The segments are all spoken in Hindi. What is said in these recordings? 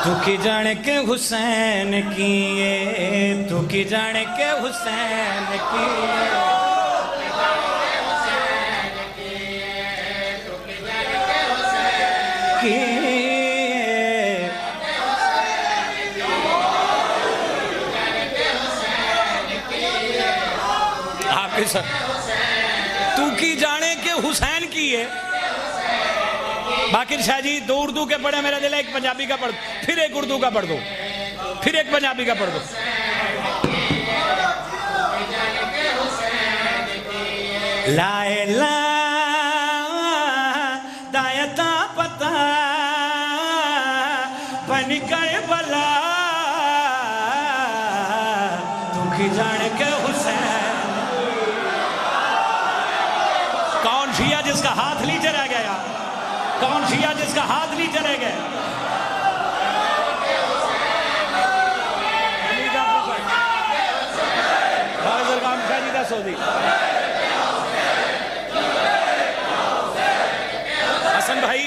तू की जाने के हुसैन किए, तू की जाने के हुसैन किए, आपके सर तू की जाने के हुसैन किए। बाकिर शाह जी दो उर्दू के पढ़े, मेरा दिल है एक पंजाबी का पढ़, फिर एक उर्दू का पढ़ दो, फिर एक पंजाबी का पढ़ दो। लाए ला दायता पता बन कर बला, तू की जाने के हुसैन। कौन शिया जिसका हाथ नीचे रह गया, कौन शिया जिसका हाथ नीचे रह गया? हसन भाई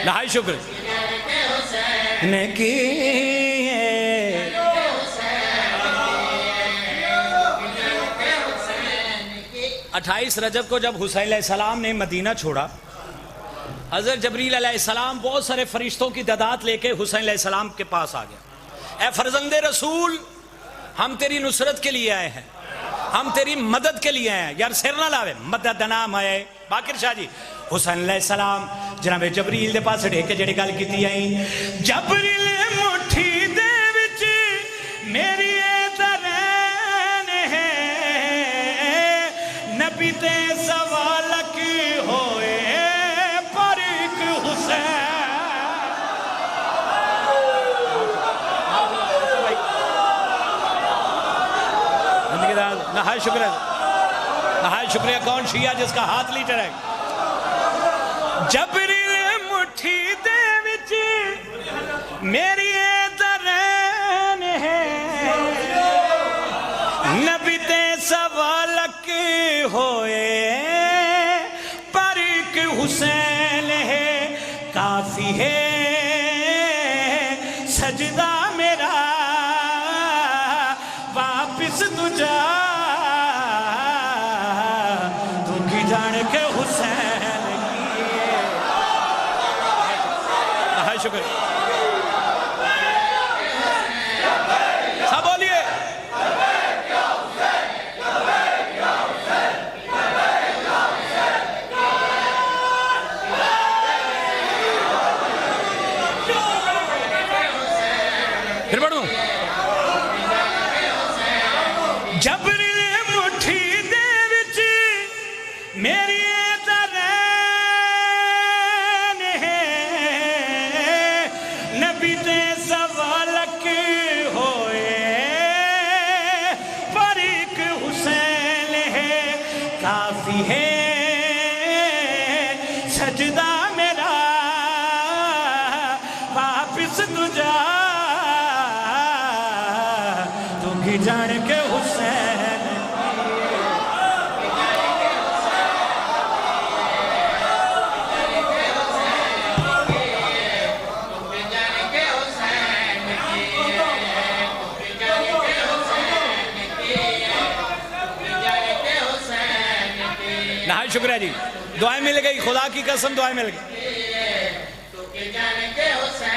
नहाय शुक्र ने की 28 रजब को जब हुसैन अलैहिस्सलाम ने मदीना छोड़ा, हज़रत जबरील अलैहिस्सलाम बहुत सारे फरिश्तों की तादाद लेके हुसैन अलैहिस्सलाम के पास आ गया। ए फरजंदे रसूल, हम तेरी नुसरत के लिए आए हैं, हम तेरी मदद के लिए आए हैं। यार सिर ना लावे, मदद नाम आए। बाकिर शाह जी हुसैन अलैहिस्सलाम जनाब जबरील के पास ढेके जेड़ी गल कीती आई, जबरील मुट्ठी दे विच मेरी दरैन है, नबी ते सवाल की होए पर एक हुसैन। नहाय शुक्रिया, नहाय शुक्रिया। कौन शिया जिसका हाथ लीटर है? जबरील मुट्ठी दे विच मेरी दरैन है, नबी ते सवाल की होए पर एक हुसैन है, काफी है सजदा मेरा वापिस तुझा, तू की जान के हुसैन की। हाँ शुक्र, सब बोलिए। फिर पढ़ूं, जबरील मुट्ठी दे विच मेरी दरैन है, नबी ते सवाल की होए पर एक हुसैन है, काफी है सजदा मेरा वापिस तुझा, तू की जान के हुसैन। नहाय शुक्रिया जी, दुआएं मिल गई, खुदा की कसम दुआएं मिल गई।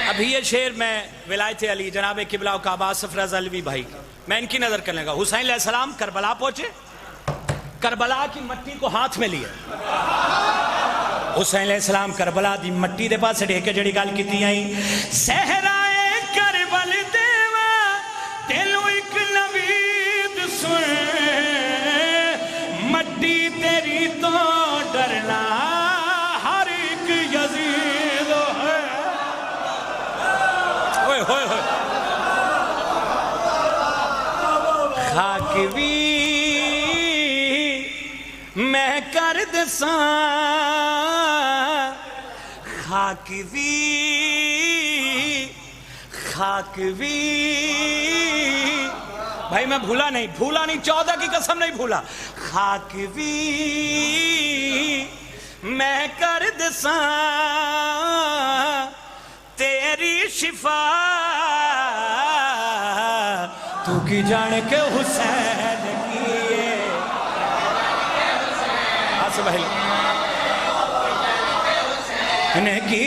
अभी ये शेर मैं विलायत अली जनाब किबला काबा सफराज अलवी भाई, मैं इनकी नजर करने लगा। हुसैन अलैहिस्सलाम करबला पहुंचे, करबला की मट्टी को हाथ में लिया। हुसैन अलैहिस्सलाम करबला दी मट्टी दे पास ढेके जड़ी गल कीती आई, सहराए करबल देवा तेनू एक नवीद सुन, मट्टी तेरी तो डरना हर एक यजीद है। ओए होए होए, खाक भी मैं कर दसा, खाक भी भाई मैं भूला नहीं 14 की कसम नहीं भूला। खाक भी मैं कर दसा तेरी शिफा तू की जान के हुसैन की भाई की